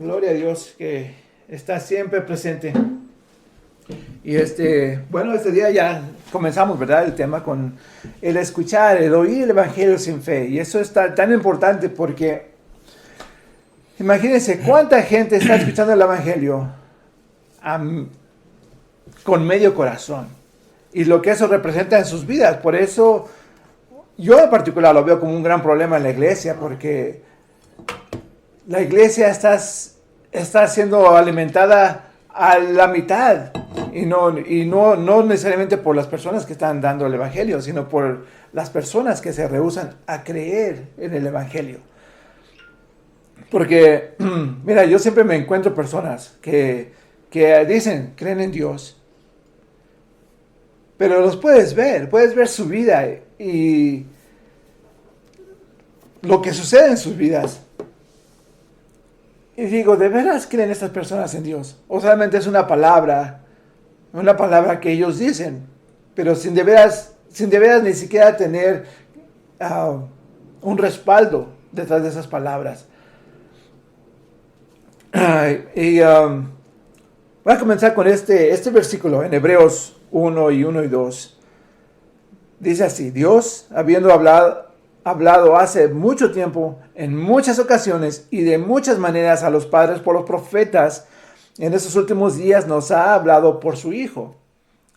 Gloria a Dios que está siempre presente. Y bueno, este día ya comenzamos, ¿verdad? El tema con el escuchar, el oír el Evangelio sin fe. Y eso es tan importante porque imagínense cuánta gente está escuchando el Evangelio con medio corazón. Y lo que eso representa en sus vidas. Por eso yo en particular lo veo como un gran problema en la iglesia, porque la iglesia está siendo alimentada a la mitad y no necesariamente por las personas que están dando el evangelio, sino por las personas que se rehúsan a creer en el evangelio. Porque, mira, yo siempre me encuentro personas que dicen, creen en Dios, pero los puedes ver su vida y lo que sucede en sus vidas. Y digo, ¿de veras creen estas personas en Dios? O solamente es una palabra que ellos dicen, pero sin de veras ni siquiera tener un respaldo detrás de esas palabras. Voy a comenzar con este versículo en Hebreos 1 y 2. Dice así: Dios, habiendo hablado hace mucho tiempo, en muchas ocasiones y de muchas maneras a los padres por los profetas, en estos últimos días nos ha hablado por su Hijo,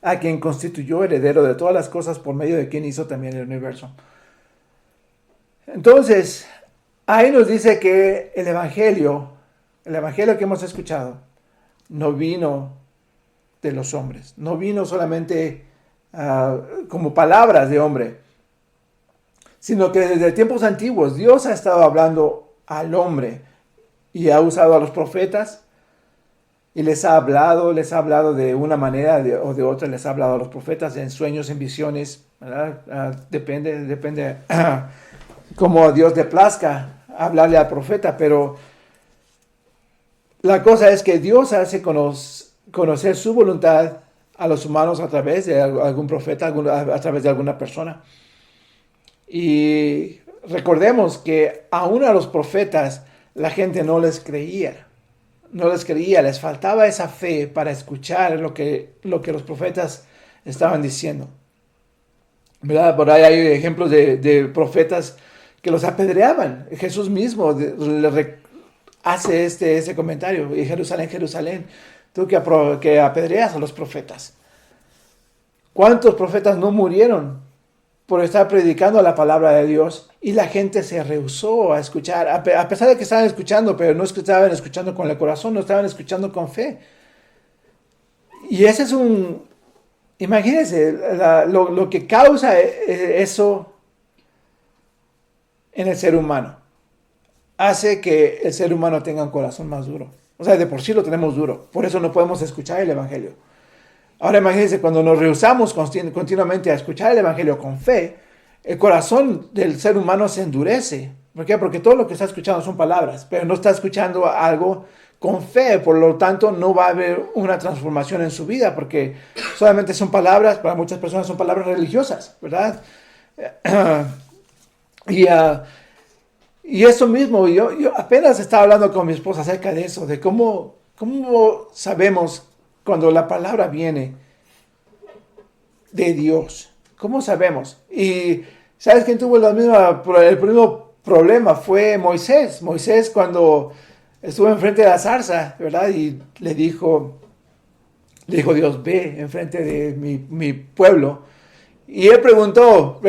a quien constituyó heredero de todas las cosas, por medio de quien hizo también el universo. Entonces, ahí nos dice que el evangelio que hemos escuchado no vino de los hombres, no vino solamente como palabras de hombre, sino que desde tiempos antiguos Dios ha estado hablando al hombre y ha usado a los profetas y les ha hablado de una manera o de otra, les ha hablado a los profetas en sueños, en visiones, ¿verdad? Depende como a Dios le plazca hablarle al profeta, pero la cosa es que Dios hace conocer su voluntad a los humanos a través de algún profeta, a través de alguna persona. Y recordemos que aún a los profetas la gente no les creía, les faltaba esa fe para escuchar lo que los profetas estaban diciendo, ¿verdad? Por ahí hay ejemplos de profetas que los apedreaban. Jesús mismo hace este comentario: y Jerusalén, Jerusalén, tú que apedreas a los profetas. ¿Cuántos profetas no murieron por estar predicando la palabra de Dios? Y la gente se rehusó a escuchar, a pesar de que estaban escuchando, pero no estaban escuchando con el corazón, no estaban escuchando con fe. Y ese es imagínense lo que causa eso en el ser humano. Hace que el ser humano tenga un corazón más duro. O sea, de por sí lo tenemos duro, por eso no podemos escuchar el evangelio. Ahora imagínense, cuando nos rehusamos continuamente a escuchar el evangelio con fe, el corazón del ser humano se endurece. ¿Por qué? Porque todo lo que está escuchando son palabras, pero no está escuchando algo con fe, por lo tanto no va a haber una transformación en su vida, porque solamente son palabras, para muchas personas son palabras religiosas, ¿verdad? Y eso mismo, yo apenas estaba hablando con mi esposa acerca de eso, de cómo sabemos cuando la palabra viene de Dios. ¿Cómo sabemos? Y ¿sabes quién tuvo el mismo problema? Fue Moisés. Moisés, cuando estuvo enfrente de la zarza, ¿verdad? Y le dijo Dios: ve enfrente de mi pueblo. Y él preguntó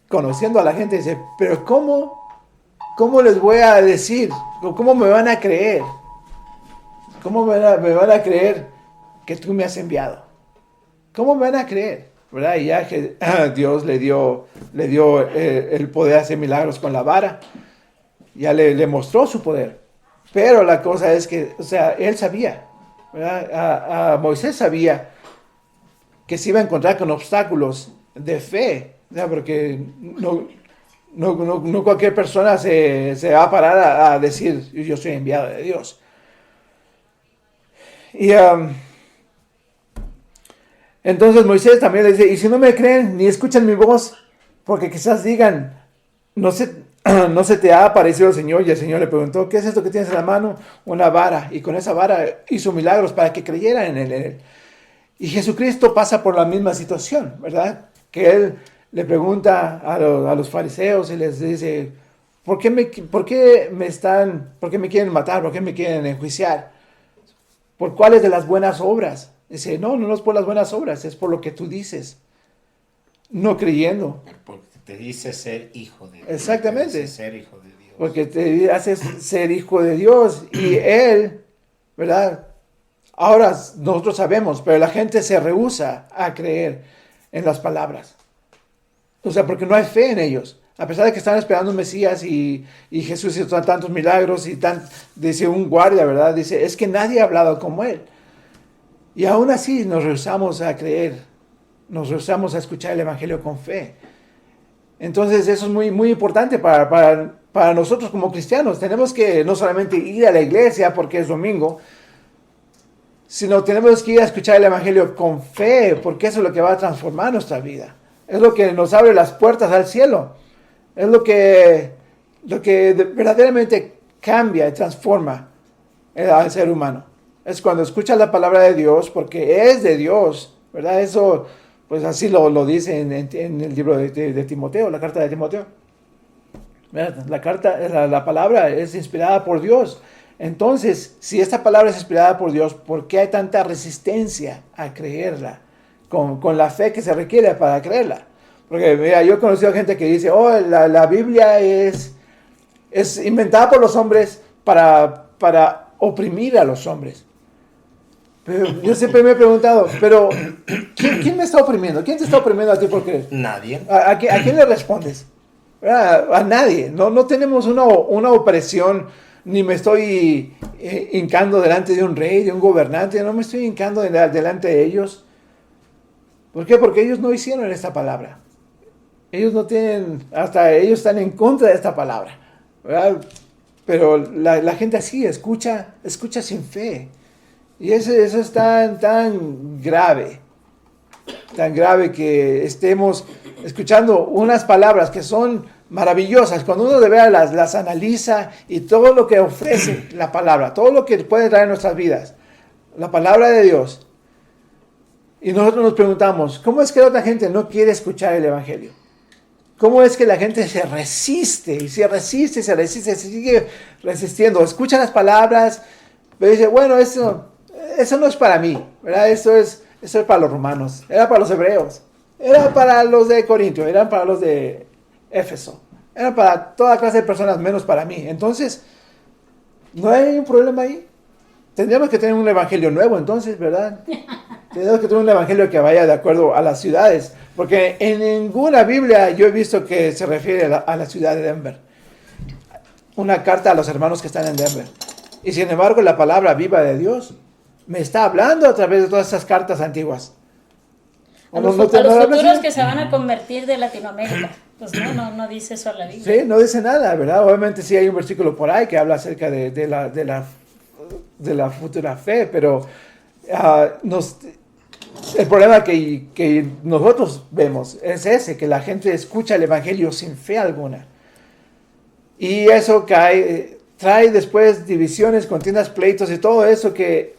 conociendo a la gente, dice: pero ¿cómo les voy a decir? ¿Cómo me van a creer? ¿Cómo me van a creer que tú me has enviado? ¿Cómo me van a creer? ¿Verdad? Y ya que Dios le dio el poder de hacer milagros con la vara, ya le mostró su poder. Pero la cosa es que, o sea, él sabía, ¿verdad? Moisés sabía que se iba a encontrar con obstáculos de fe, ¿verdad? Porque no cualquier persona se va a parar a decir: yo soy enviado de Dios. Y entonces Moisés también le dice: y si no me creen ni escuchan mi voz, porque quizás digan, no sé, ¿no se te ha aparecido el Señor? Y el Señor le preguntó, ¿qué es esto que tienes en la mano? Una vara. Y con esa vara hizo milagros para que creyeran en él. Y Jesucristo pasa por la misma situación, ¿verdad? Que Él le pregunta a los fariseos y les dice, ¿por qué me quieren matar? ¿Por qué me quieren enjuiciar? ¿Por cuáles de las buenas obras? Dice, no es por las buenas obras, es por lo que tú dices, no creyendo. Porque te dice ser hijo de Dios. Exactamente. Te dice ser hijo de Dios. Porque te haces ser hijo de Dios y Él, ¿verdad? Ahora nosotros sabemos, pero la gente se rehúsa a creer en las palabras. O sea, porque no hay fe en ellos. A pesar de que están esperando un Mesías y Jesús hizo tantos milagros y dice un guardia, ¿verdad? Dice, es que nadie ha hablado como Él. Y aún así nos rehusamos a creer, nos rehusamos a escuchar el Evangelio con fe. Entonces eso es muy, muy importante para nosotros como cristianos. Tenemos que no solamente ir a la iglesia porque es domingo, sino tenemos que ir a escuchar el Evangelio con fe, porque eso es lo que va a transformar nuestra vida. Es lo que nos abre las puertas al cielo. Es lo que verdaderamente cambia y transforma al ser humano. Es cuando escuchas la palabra de Dios, porque es de Dios, ¿verdad? Eso, pues así lo dice en el libro de Timoteo, la carta de Timoteo. ¿Verdad? La palabra es inspirada por Dios. Entonces, si esta palabra es inspirada por Dios, ¿por qué hay tanta resistencia a creerla? Con la fe que se requiere para creerla. Porque, mira, yo he conocido gente que dice, la Biblia es inventada por los hombres para oprimir a los hombres. Pero yo siempre me he preguntado, pero ¿quién me está oprimiendo? ¿Quién te está oprimiendo a ti por creer? Nadie. ¿A quién le respondes? A nadie. No tenemos una opresión, ni me estoy hincando delante de un rey, de un gobernante, no me estoy hincando delante de ellos. ¿Por qué? Porque ellos no hicieron esta palabra. Ellos no tienen, hasta ellos están en contra de esta palabra, ¿verdad? Pero la gente así escucha sin fe. Y eso es tan grave que estemos escuchando unas palabras que son maravillosas. Cuando uno de veras las analiza y todo lo que ofrece la palabra, todo lo que puede traer en nuestras vidas, la palabra de Dios. Y nosotros nos preguntamos, ¿cómo es que la otra gente no quiere escuchar el Evangelio? ¿Cómo es que la gente se resiste y se sigue resistiendo? Escucha las palabras, pero dice, bueno, eso no es para mí, ¿verdad? Eso es para los romanos, era para los hebreos, era para los de Corintio, eran para los de Éfeso, era para toda clase de personas menos para mí. Entonces, ¿no hay un problema ahí? Tendríamos que tener un evangelio nuevo entonces, ¿verdad? Tenemos que tener un evangelio que vaya de acuerdo a las ciudades, porque en ninguna Biblia yo he visto que se refiere a la ciudad de Denver. Una carta a los hermanos que están en Denver. Y sin embargo, la palabra viva de Dios me está hablando a través de todas esas cartas antiguas. A los futuros que se van a convertir de Latinoamérica. Pues no dice eso la Biblia. Sí, no dice nada, ¿verdad? Obviamente sí hay un versículo por ahí que habla acerca de la futura fe, pero el problema que nosotros vemos es ese, que la gente escucha el Evangelio sin fe alguna. Y eso trae después divisiones, contiendas, pleitos y todo eso que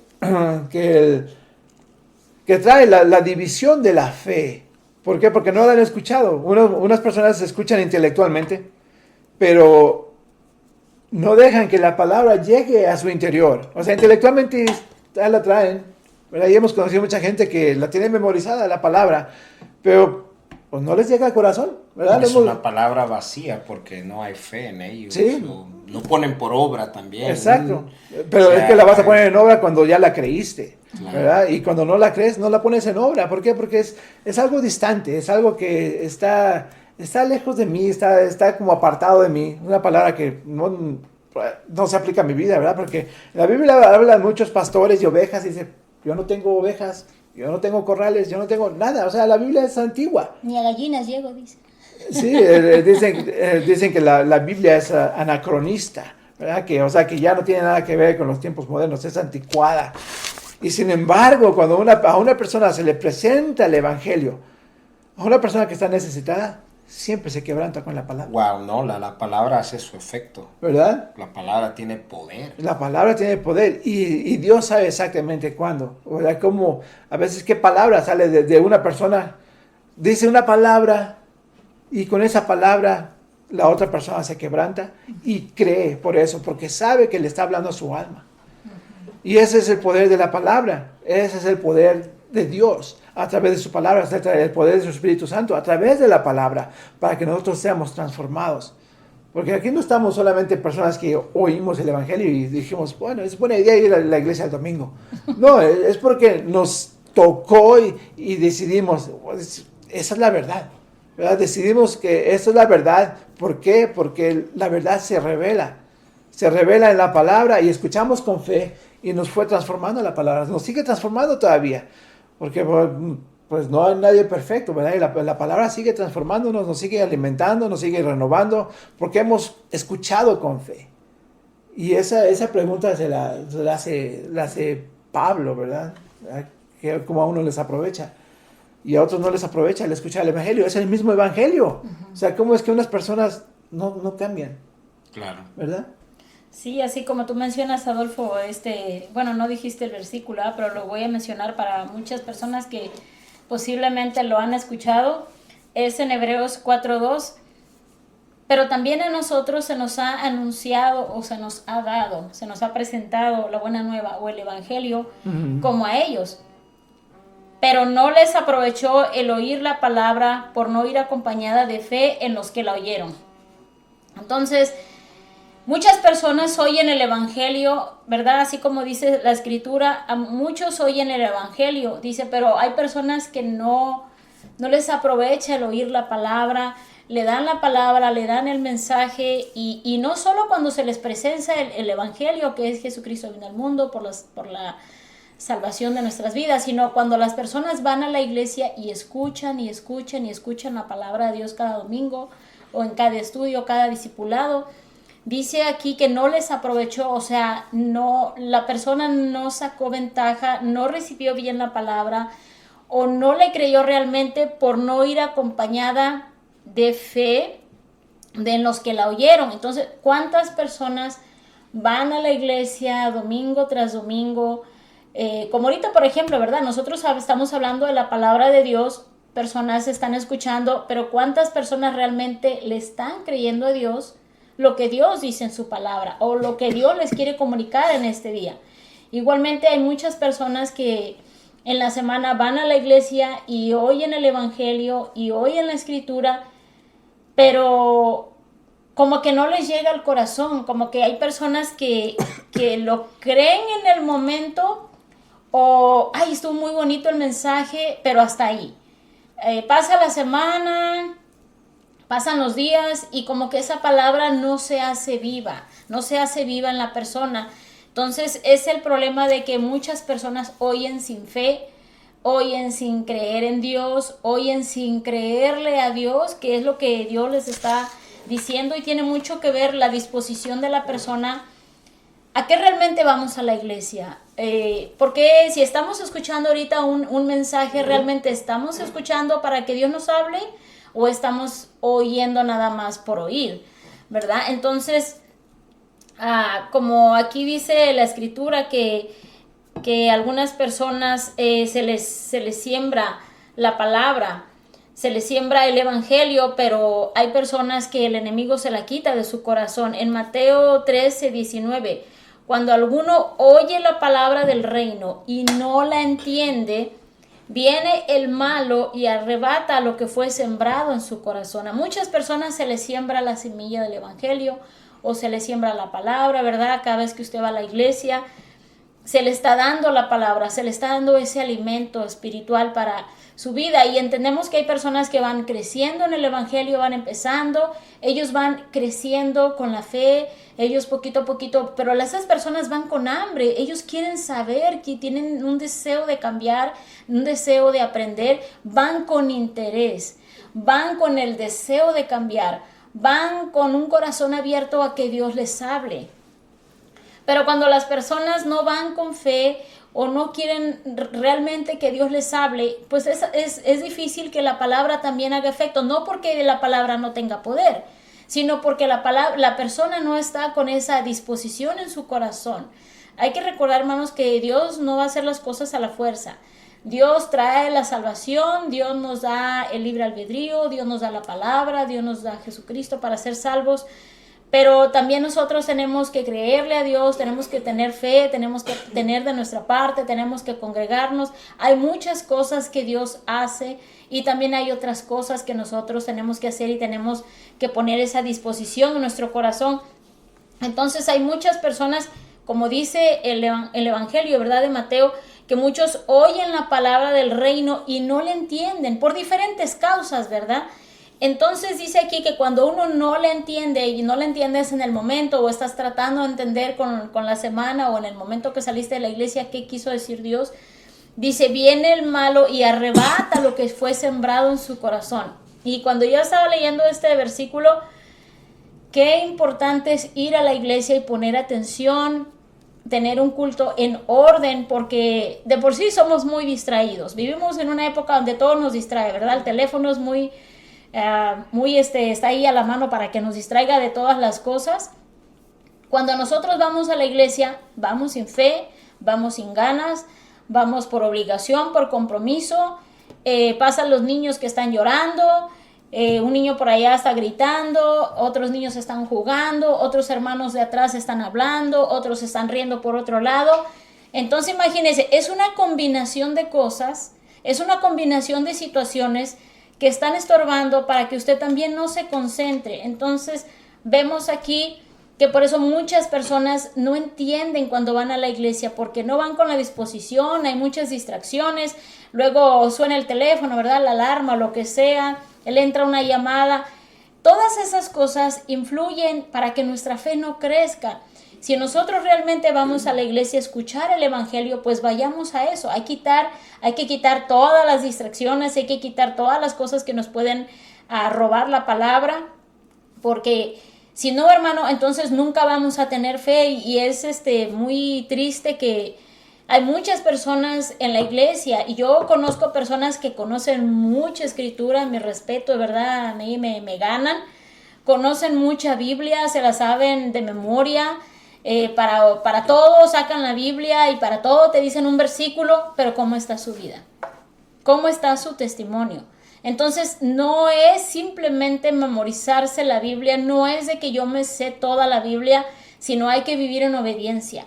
trae la división de la fe. ¿Por qué? Porque no la han escuchado. Unas personas escuchan intelectualmente, pero no dejan que la palabra llegue a su interior. O sea, intelectualmente ya la traen, ¿verdad? Y hemos conocido mucha gente que la tiene memorizada la palabra, pero pues no les llega al corazón, ¿verdad? Es una palabra vacía porque no hay fe en ellos. Sí. No ponen por obra también. Exacto. Pero es que la vas a poner en obra cuando ya la creíste, claro, ¿verdad? Y cuando no la crees, no la pones en obra. ¿Por qué? Porque es algo distante, es algo que está lejos de mí, está como apartado de mí. Una palabra que no se aplica a mi vida, ¿verdad? Porque la Biblia habla de muchos pastores y ovejas y dice, yo no tengo ovejas, yo no tengo corrales, yo no tengo nada. O sea, la Biblia es antigua. Ni a gallinas llego, dice. Sí, dicen que la Biblia es anacronista, ¿verdad? O sea, que ya no tiene nada que ver con los tiempos modernos, es anticuada. Y sin embargo, cuando a una persona se le presenta el Evangelio, a una persona que está necesitada, siempre se quebranta con la palabra. Wow, no, la palabra hace su efecto. ¿Verdad? La palabra tiene poder. La palabra tiene poder y Dios sabe exactamente cuándo. ¿Verdad? Como a veces qué palabra sale de una persona, dice una palabra y con esa palabra la otra persona se quebranta y cree por eso, porque sabe que le está hablando a su alma. Y ese es el poder de la palabra, ese es el poder de Dios, a través de su palabra, el poder de su Espíritu Santo, a través de la palabra, para que nosotros seamos transformados. Porque aquí no estamos solamente personas que oímos el Evangelio y dijimos, bueno, es buena idea ir a la iglesia el domingo. No, es porque nos tocó y decidimos, esa es la verdad, ¿verdad? Decidimos que esa es la verdad. ¿Por qué? Porque la verdad se revela en la palabra y escuchamos con fe y nos fue transformando la palabra, nos sigue transformando todavía, porque pues no hay nadie perfecto, ¿verdad? Y la palabra sigue transformándonos, nos sigue alimentando, nos sigue renovando, porque hemos escuchado con fe. Y esa pregunta se la hace Pablo, ¿verdad? Que como a uno les aprovecha y a otros no les aprovecha el escuchar el Evangelio. Es el mismo Evangelio. Uh-huh. O sea, ¿cómo es que unas personas no cambian? Claro. ¿Verdad? Sí, así como tú mencionas, Adolfo, bueno, no dijiste el versículo, pero lo voy a mencionar para muchas personas que posiblemente lo han escuchado. Es en Hebreos 4:2. Pero también a nosotros se nos ha anunciado o se nos ha dado, se nos ha presentado la buena nueva o el Evangelio como a ellos. Pero no les aprovechó el oír la palabra por no ir acompañada de fe en los que la oyeron. Entonces, muchas personas oyen el Evangelio, ¿verdad? Así como dice la Escritura, a muchos oyen el Evangelio, dice, pero hay personas que no les aprovecha el oír la palabra, le dan la palabra, le dan el mensaje y no solo cuando se les presenta el Evangelio, que es Jesucristo vino al mundo por la salvación de nuestras vidas, sino cuando las personas van a la iglesia y escuchan la palabra de Dios cada domingo o en cada estudio, cada discipulado. Dice aquí que no les aprovechó, o sea, la persona no sacó ventaja, no recibió bien la palabra o no le creyó realmente por no ir acompañada de fe de los que la oyeron. Entonces, ¿cuántas personas van a la iglesia domingo tras domingo? Como ahorita, por ejemplo, ¿verdad? Nosotros estamos hablando de la palabra de Dios, personas están escuchando, pero ¿cuántas personas realmente le están creyendo a Dios lo que Dios dice en su palabra o lo que Dios les quiere comunicar en este día? Igualmente hay muchas personas que en la semana van a la iglesia y oyen el Evangelio y oyen la Escritura, pero como que no les llega al corazón, como que hay personas que lo creen en el momento o, ay, estuvo muy bonito el mensaje, pero hasta ahí. Pasa la semana, pasan los días y como que esa palabra no se hace viva en la persona. Entonces es el problema de que muchas personas oyen sin fe, oyen sin creer en Dios, oyen sin creerle a Dios, que es lo que Dios les está diciendo, y tiene mucho que ver la disposición de la persona. ¿A qué realmente vamos a la iglesia? Porque si estamos escuchando ahorita un mensaje, ¿realmente estamos escuchando para que Dios nos hable o estamos oyendo nada más por oír? ¿Verdad? Entonces, como aquí dice la Escritura que algunas personas se les siembra la palabra, se les siembra el Evangelio, pero hay personas que el enemigo se la quita de su corazón. En Mateo 13:19, cuando alguno oye la palabra del reino y no la entiende, viene el malo y arrebata lo que fue sembrado en su corazón. A muchas personas se les siembra la semilla del Evangelio o se les siembra la palabra, ¿verdad? Cada vez que usted va a la iglesia, se le está dando la palabra, se le está dando ese alimento espiritual para su vida, y entendemos que hay personas que van creciendo en el Evangelio, van empezando, ellos van creciendo con la fe, ellos poquito a poquito, pero esas personas van con hambre, ellos quieren saber, que tienen un deseo de cambiar, un deseo de aprender, van con interés, van con el deseo de cambiar, van con un corazón abierto a que Dios les hable. Pero cuando las personas no van con fe o no quieren realmente que Dios les hable, pues es difícil que la palabra también haga efecto, no porque la palabra no tenga poder, sino porque la persona no está con esa disposición en su corazón. Hay que recordar, hermanos, que Dios no va a hacer las cosas a la fuerza. Dios trae la salvación, Dios nos da el libre albedrío, Dios nos da la palabra, Dios nos da a Jesucristo para ser salvos. Pero también nosotros tenemos que creerle a Dios, tenemos que tener fe, tenemos que tener de nuestra parte, tenemos que congregarnos. Hay muchas cosas que Dios hace y también hay otras cosas que nosotros tenemos que hacer y tenemos que poner esa disposición en nuestro corazón. Entonces hay muchas personas, como dice el Evangelio, ¿verdad?, de Mateo, que muchos oyen la palabra del reino y no le entienden por diferentes causas, ¿verdad? Entonces dice aquí que cuando uno no le entiende y no le entiendes en el momento o estás tratando de entender con la semana o en el momento que saliste de la iglesia qué quiso decir Dios, dice, viene el malo y arrebata lo que fue sembrado en su corazón. Y cuando yo estaba leyendo este versículo, qué importante es ir a la iglesia y poner atención, tener un culto en orden, porque de por sí somos muy distraídos. Vivimos en una época donde todo nos distrae, ¿verdad? El teléfono es muy está ahí a la mano para que nos distraiga de todas las cosas. Cuando nosotros vamos a la iglesia, vamos sin fe, vamos sin ganas, vamos por obligación, por compromiso. Pasan los niños que están llorando, un niño por allá está gritando, otros niños están jugando, otros hermanos de atrás están hablando, otros están riendo por otro lado. Entonces imagínense, es una combinación de cosas, es una combinación de situaciones que están estorbando para que usted también no se concentre. Entonces vemos aquí que por eso muchas personas no entienden cuando van a la iglesia, porque no van con la disposición, hay muchas distracciones, luego suena el teléfono, ¿verdad?, la alarma, lo que sea, le entra una llamada. Todas esas cosas influyen para que nuestra fe no crezca. Si nosotros realmente vamos a la iglesia a escuchar el evangelio, pues vayamos a eso. Hay que quitar todas las distracciones, hay que quitar todas las cosas que nos pueden robar la palabra, porque si no, hermano, entonces nunca vamos a tener fe. Y es muy triste que hay muchas personas en la iglesia, y yo conozco personas que conocen mucha escritura, mi respeto, de verdad, a mí me ganan, conocen mucha Biblia, se la saben de memoria. Para todo sacan la Biblia y para todo te dicen un versículo, pero ¿cómo está su vida? ¿Cómo está su testimonio? Entonces no es simplemente memorizarse la Biblia, no es de que yo me sé toda la Biblia, sino hay que vivir en obediencia.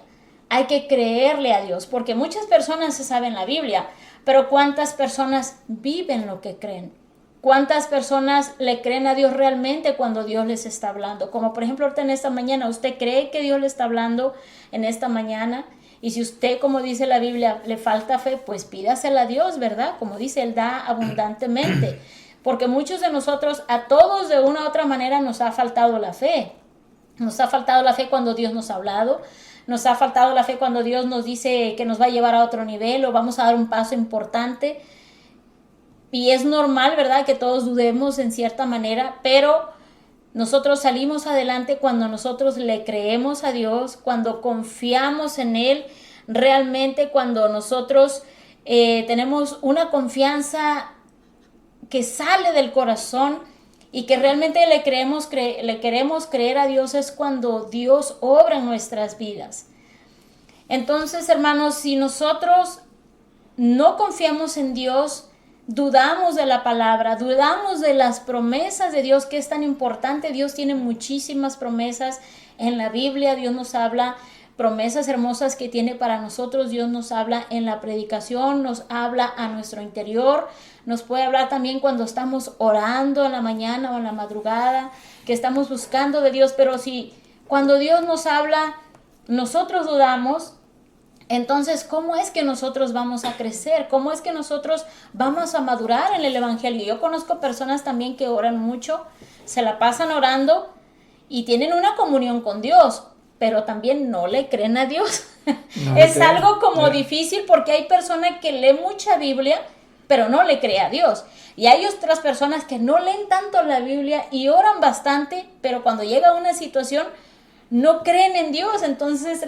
Hay que creerle a Dios, porque muchas personas se saben la Biblia, pero ¿cuántas personas viven lo que creen? ¿Cuántas personas le creen a Dios realmente cuando Dios les está hablando? Como por ejemplo ahorita en esta mañana, ¿usted cree que Dios le está hablando en esta mañana? Y si usted, como dice la Biblia, le falta fe, pues pídasela a Dios, ¿verdad? Como dice, Él da abundantemente. Porque muchos de nosotros, a todos de una u otra manera nos ha faltado la fe. Nos ha faltado la fe cuando Dios nos ha hablado. Nos ha faltado la fe cuando Dios nos dice que nos va a llevar a otro nivel o vamos a dar un paso importante. Y es normal, ¿verdad?, que todos dudemos en cierta manera, pero nosotros salimos adelante cuando nosotros le creemos a Dios, cuando confiamos en Él, realmente cuando nosotros tenemos una confianza que sale del corazón y que realmente le queremos creer a Dios, es cuando Dios obra en nuestras vidas. Entonces, hermanos, si nosotros no confiamos en Dios, dudamos de la palabra, dudamos de las promesas de Dios, que es tan importante. Dios tiene muchísimas promesas en la Biblia. Dios nos habla promesas hermosas que tiene para nosotros. Dios nos habla en la predicación, nos habla a nuestro interior, nos puede hablar también cuando estamos orando en la mañana o en la madrugada, que estamos buscando de Dios. Pero si cuando Dios nos habla, nosotros dudamos, entonces, ¿cómo es que nosotros vamos a crecer? ¿Cómo es que nosotros vamos a madurar en el evangelio? Yo conozco personas también que oran mucho, se la pasan orando y tienen una comunión con Dios, pero también no le creen a Dios. Es algo como difícil, porque hay personas que leen mucha Biblia, pero no le cree a Dios. Y hay otras personas que no leen tanto la Biblia y oran bastante, pero cuando llega una situación, no creen en Dios. Entonces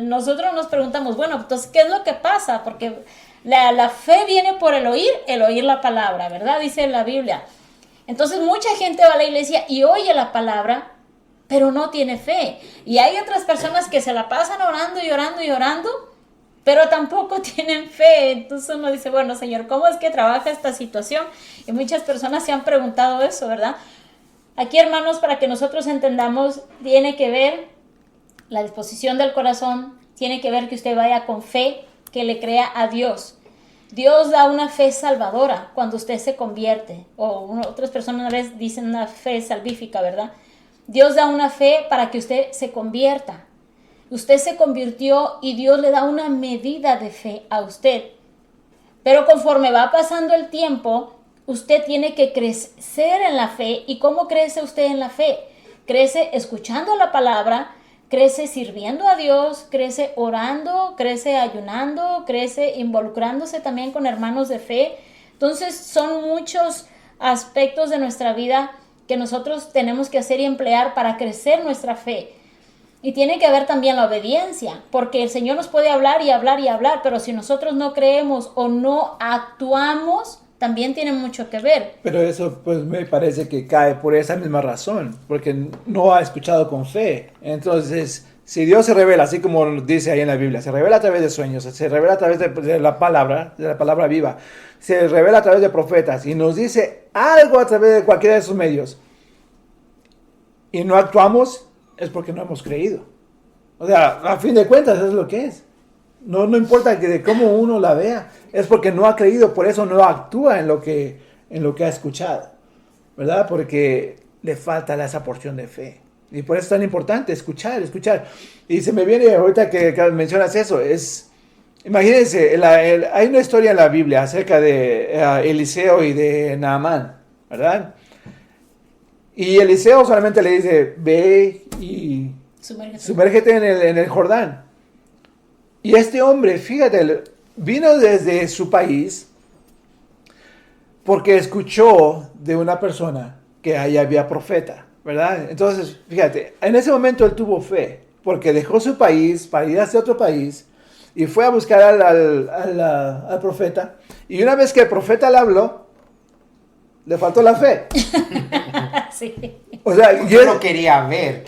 nosotros nos preguntamos, bueno, entonces, ¿qué es lo que pasa? Porque la fe viene por el oír la palabra, ¿verdad? Dice la Biblia. Entonces mucha gente va a la iglesia y oye la palabra, pero no tiene fe. Y hay otras personas que se la pasan orando y orando y orando, pero tampoco tienen fe. Entonces uno dice, bueno, Señor, ¿cómo es que trabaja esta situación? Y muchas personas se han preguntado eso, ¿verdad? Aquí, hermanos, para que nosotros entendamos, tiene que ver la disposición del corazón, tiene que ver que usted vaya con fe, que le crea a Dios. Dios da una fe salvadora cuando usted se convierte, o otras personas a veces dicen una fe salvífica, ¿verdad? Dios da una fe para que usted se convierta. Usted se convirtió y Dios le da una medida de fe a usted. Pero conforme va pasando el tiempo, usted tiene que crecer en la fe. ¿Y cómo crece usted en la fe? Crece escuchando la palabra, crece sirviendo a Dios, crece orando, crece ayunando, crece involucrándose también con hermanos de fe. Entonces son muchos aspectos de nuestra vida que nosotros tenemos que hacer y emplear para crecer nuestra fe. Y tiene que haber también la obediencia, porque el Señor nos puede hablar y hablar y hablar, pero si nosotros no creemos o no actuamos, también tiene mucho que ver. Pero eso pues me parece que cae por esa misma razón, porque no ha escuchado con fe. Entonces, si Dios se revela, así como dice ahí en la Biblia, se revela a través de sueños, se revela a través de la palabra viva, se revela a través de profetas y nos dice algo a través de cualquiera de sus medios y no actuamos, es porque no hemos creído. O sea, a fin de cuentas es lo que es. No importa que de cómo uno la vea, es porque no ha creído, por eso no actúa en lo que ha escuchado, ¿verdad? Porque le falta esa porción de fe. Y por eso es tan importante escuchar. Y se me viene ahorita que mencionas eso, imagínense, hay una historia en la Biblia acerca de Eliseo y de Naamán, ¿verdad? Y Eliseo solamente le dice, ve y sumérgete en el Jordán. Y este hombre, fíjate, vino desde su país porque escuchó de una persona que ahí había profeta, ¿verdad? Entonces, fíjate, en ese momento él tuvo fe porque dejó su país para ir hacia otro país y fue a buscar al profeta. Y una vez que el profeta le habló, le faltó la fe. Sí. O sea, yo no quería ver,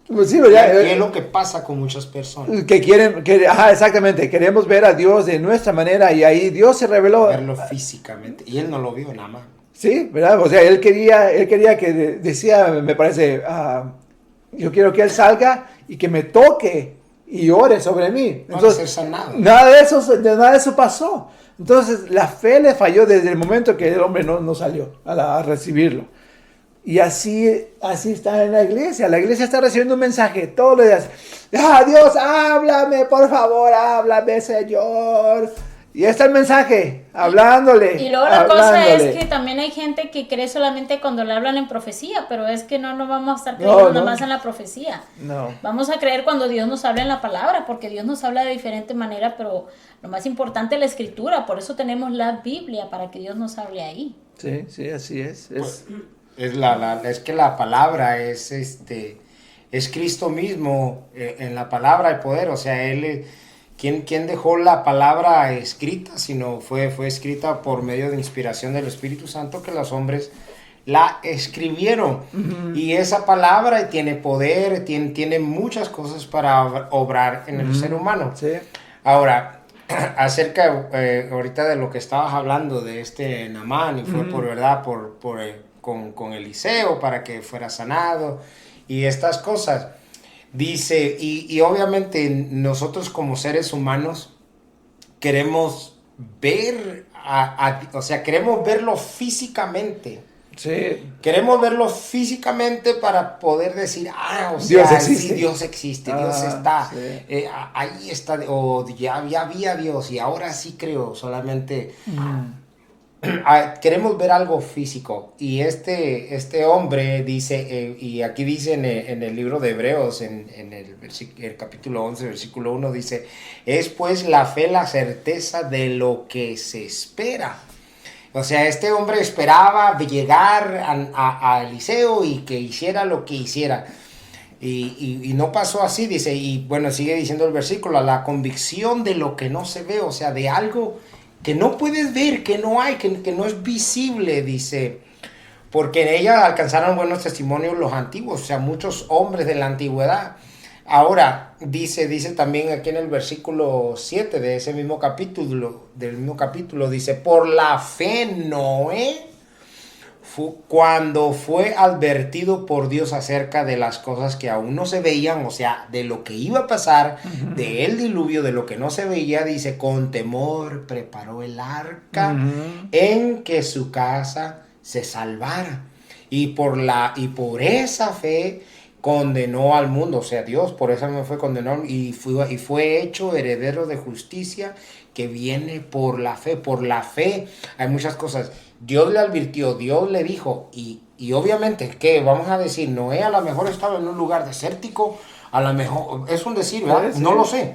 pues sí, ¿qué es lo que pasa con muchas personas? Exactamente, queremos ver a Dios de nuestra manera y ahí Dios se reveló. Verlo físicamente, y él no lo vio nada más. Sí, ¿verdad? O sea, él quería que decía, me parece, yo quiero que él salga y que me toque y ore sobre mí. Entonces, no ser sanado. Nada de eso pasó. Entonces, la fe le falló desde el momento que el hombre no salió a recibirlo. Y así está en la iglesia. La iglesia está recibiendo un mensaje todos los días. Dios, háblame, por favor, háblame, Señor. Y está el mensaje, hablándole. Y luego la cosa es que también hay gente que cree solamente cuando le hablan en profecía, pero es que no vamos a estar creyendo nada más en la profecía. No. Vamos a creer cuando Dios nos habla en la palabra, porque Dios nos habla de diferente manera, pero lo más importante es la escritura. Por eso tenemos la Biblia, para que Dios nos hable ahí. Sí, así es. Es que la palabra es Cristo mismo. En la palabra hay poder. O sea, él, ¿quién dejó la palabra escrita? Sino fue escrita por medio de inspiración del Espíritu Santo, que los hombres la escribieron. Uh-huh. Y esa palabra tiene poder, tiene muchas cosas para obrar en el ser humano. Sí. Ahora, acerca ahorita de lo que estabas hablando de Naamán, y fue por verdad con Eliseo para que fuera sanado y estas cosas. Dice, y obviamente nosotros como seres humanos queremos ver, queremos verlo físicamente. Sí. Queremos verlo físicamente para poder decir, Dios existe. Sí, Dios existe, Dios está, sí. Ahí está, o ya había Dios y ahora sí creo, solamente queremos ver algo físico. Y este hombre dice, y aquí dice en el libro de Hebreos, en el capítulo 11, versículo 1, dice, es pues la fe la certeza de lo que se espera. O sea, este hombre esperaba llegar a Eliseo y que hiciera lo que hiciera. Y no pasó así, dice, y bueno, sigue diciendo el versículo, la convicción de lo que no se ve, o sea, de algo que no puedes ver, que no hay, que no es visible, dice, porque en ella alcanzaron buenos testimonios los antiguos, o sea, muchos hombres de la antigüedad. Ahora, dice también aquí en el versículo 7 de ese mismo capítulo, dice, por la fe Noé, cuando fue advertido por Dios acerca de las cosas que aún no se veían, o sea, de lo que iba a pasar, del diluvio, de lo que no se veía, dice, con temor preparó el arca en que su casa se salvara. Y por esa fe condenó al mundo, o sea, Dios por esa fe fue condenado y fue hecho heredero de justicia que viene por la fe. Por la fe hay muchas cosas. Dios le advirtió, Dios le dijo, y obviamente, ¿qué? Vamos a decir, Noé a lo mejor estaba en un lugar desértico, a lo mejor, es un decir, ¿verdad? No lo sé.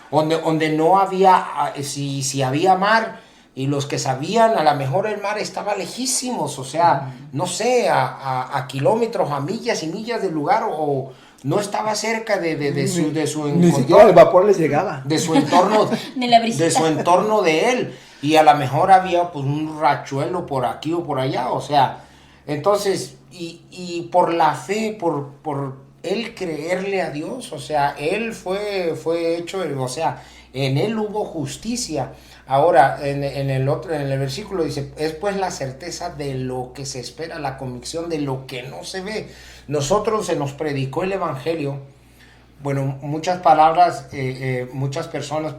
Donde no había, si había mar, y los que sabían, a lo mejor el mar estaba lejísimos, o sea, no sé, a kilómetros, a millas y millas del lugar, o no estaba cerca de su ni siquiera el vapor les llegaba. De su entorno, Ni la brisita. de su entorno de él. Y a lo mejor había pues un rachuelo por aquí o por allá, o sea, entonces, y por la fe, por él creerle a Dios, o sea, él fue hecho, o sea, en él hubo justicia. Ahora, en el versículo dice, es pues la certeza de lo que se espera, la convicción de lo que no se ve. Nosotros se nos predicó el evangelio, bueno, muchas personas,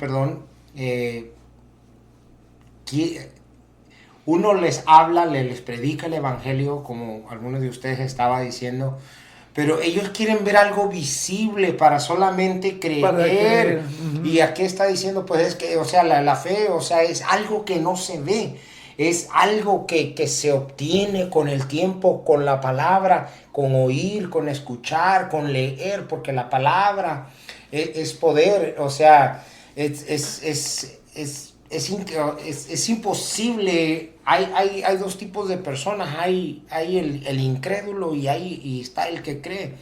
uno les habla, les predica el evangelio, como algunos de ustedes estaba diciendo, pero ellos quieren ver algo visible para solamente creer. Y aquí está diciendo, pues es que, o sea, la fe, o sea, es algo que no se ve, es algo que se obtiene con el tiempo, con la palabra, con oír, con escuchar, con leer, porque la palabra es poder, o sea, es imposible. Hay dos tipos de personas, hay el incrédulo y está el que cree.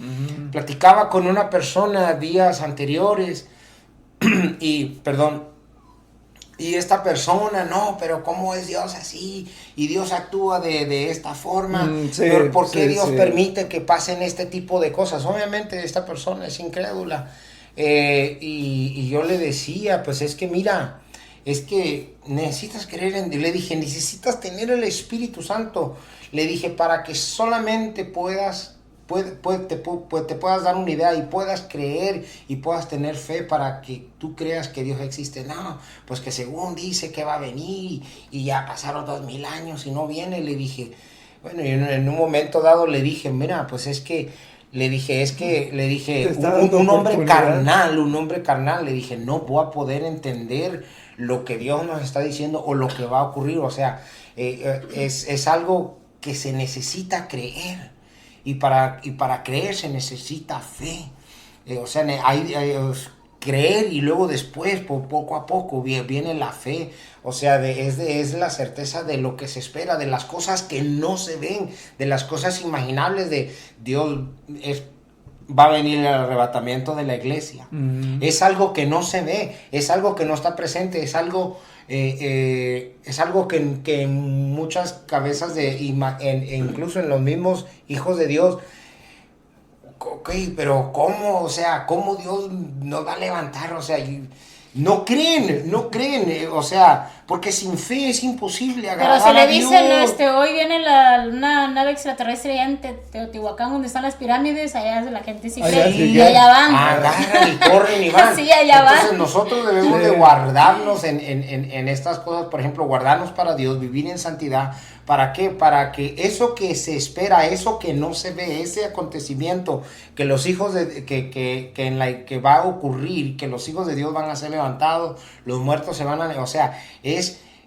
Platicaba con una persona días anteriores y esta persona, no, pero ¿cómo es Dios así? Y Dios actúa de esta forma. ¿Por qué Dios permite que pasen este tipo de cosas? Obviamente esta persona es incrédula. Y yo le decía, pues es que mira, es que necesitas creer en Dios. Le dije, necesitas tener el Espíritu Santo. Le dije, para que solamente te puedas dar una idea y puedas creer y puedas tener fe para que tú creas que Dios existe. No, pues que según dice que va a venir y ya pasaron 2000 años y no viene. Le dije, bueno, y en un momento dado le dije, mira, pues es que un hombre carnal, le dije, no voy a poder entender lo que Dios nos está diciendo o lo que va a ocurrir. O sea, es algo que se necesita creer. Y para creer se necesita fe. O sea, creer y luego después, poco a poco, viene la fe. O sea, es la certeza de lo que se espera, de las cosas que no se ven, de las cosas imaginables de Dios. Va a venir el arrebatamiento de la iglesia. Es algo que no se ve, es algo que no está presente, es algo que en muchas cabezas incluso en los mismos hijos de Dios, ok, pero ¿cómo? O sea, ¿cómo Dios nos va a levantar? O sea, no creen, o sea, porque sin fe es imposible agradar a Dios. Pero si le dicen, hoy viene una nave extraterrestre allá en Teotihuacán, donde están las pirámides, allá la gente sí cree, y allá van. Agarran y corren y van. Sí, allá Entonces van. nosotros debemos de guardarnos en estas cosas, por ejemplo, guardarnos para Dios, vivir en santidad. ¿Para qué? Para que eso que se espera, eso que no se ve, ese acontecimiento que los hijos que va a ocurrir, que los hijos de Dios van a ser levantados, los muertos se van a...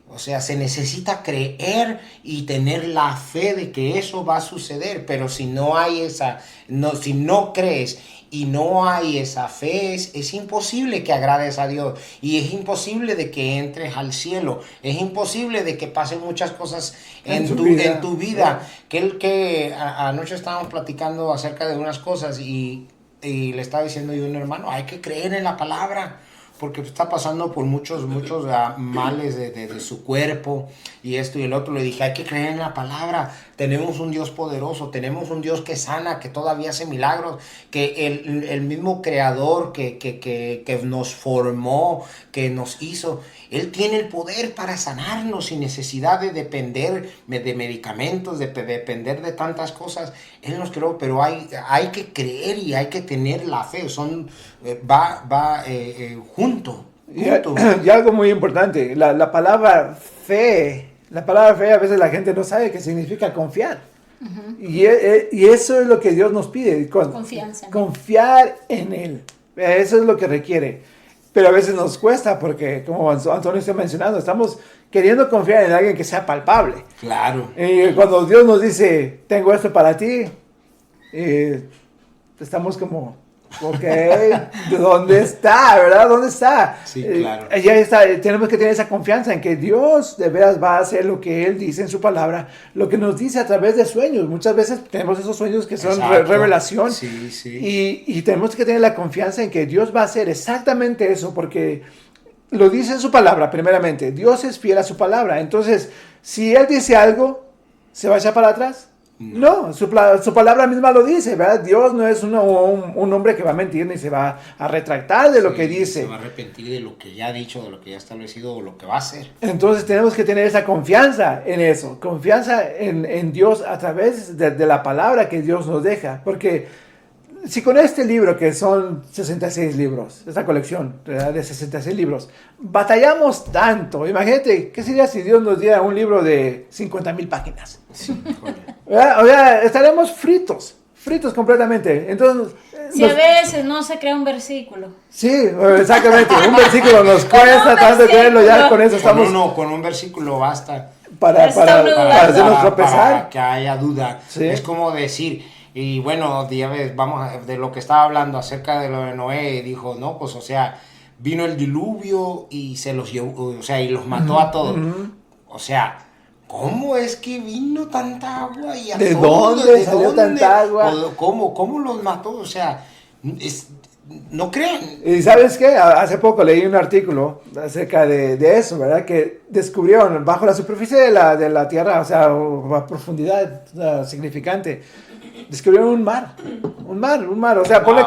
O sea, se necesita creer y tener la fe de que eso va a suceder. Pero si no hay si no crees y no hay esa fe, es imposible que agrades a Dios, y es imposible de que entres al cielo, es imposible de que pasen muchas cosas en tu vida. Que anoche estábamos platicando acerca de unas cosas y y le estaba diciendo yo a un hermano, hay que creer en la palabra, porque está pasando por muchos males de su cuerpo y esto y el otro. Le dije, hay que creer en la palabra. Tenemos un Dios poderoso, tenemos un Dios que sana, que todavía hace milagros, que el mismo creador que nos formó, que nos hizo, Él tiene el poder para sanarnos sin necesidad de depender de medicamentos, de depender de tantas cosas. Él nos creó, pero hay que creer y hay que tener la fe. Junto. Y algo muy importante, la palabra fe a veces la gente no sabe qué significa confiar. Y eso es lo que Dios nos pide. Confianza. Confiar en Él. Eso es lo que requiere. Pero a veces nos cuesta porque, como Antonio está mencionando, estamos queriendo confiar en alguien que sea palpable. Claro. Y cuando Dios nos dice, tengo esto para ti, estamos como, ok, ¿dónde está? ¿Verdad? ¿Dónde está? Sí, claro. Ya está, tenemos que tener esa confianza en que Dios de veras va a hacer lo que Él dice en su palabra, lo que nos dice a través de sueños. Muchas veces tenemos esos sueños que son revelación. Sí, sí. Y tenemos que tener la confianza en que Dios va a hacer exactamente eso, porque lo dice en su palabra, primeramente. Dios es fiel a su palabra. Entonces, si Él dice algo, ¿se va a echar para atrás? No, su palabra misma lo dice, ¿verdad? Dios no es un hombre que va a mentir ni se va a retractar de lo que dice. Se va a arrepentir de lo que ya ha dicho, de lo que ya ha establecido o lo que va a hacer. Entonces tenemos que tener esa confianza en eso, confianza en Dios a través de la palabra que Dios nos deja. Porque si con este libro, que son 66 libros, esta colección, ¿verdad?, de 66 libros, batallamos tanto, imagínate, ¿qué sería si Dios nos diera un libro de 50,000 páginas? Sí, ¿verdad? O sea, estaremos fritos completamente. Entonces, si a veces no se crea un versículo. Sí, exactamente, un versículo nos cuesta tanto creerlo, ya con eso estamos... Con un versículo basta. Para hacernos tropezar. Para que haya duda. Sí. Es como decir... Y bueno, ya ves, de lo que estaba hablando acerca de lo de Noé, dijo, no, pues, o sea, vino el diluvio y se los llevó, o sea, y los mató a todos. O sea, ¿cómo es que vino tanta agua? Y ¿De dónde salió tanta agua? ¿Cómo los mató? O sea, no crean. Y ¿sabes qué? Hace poco leí un artículo acerca de eso, ¿verdad? Que descubrieron bajo la superficie de la tierra, o sea, a profundidad significante, descubrieron un mar, o sea, ponle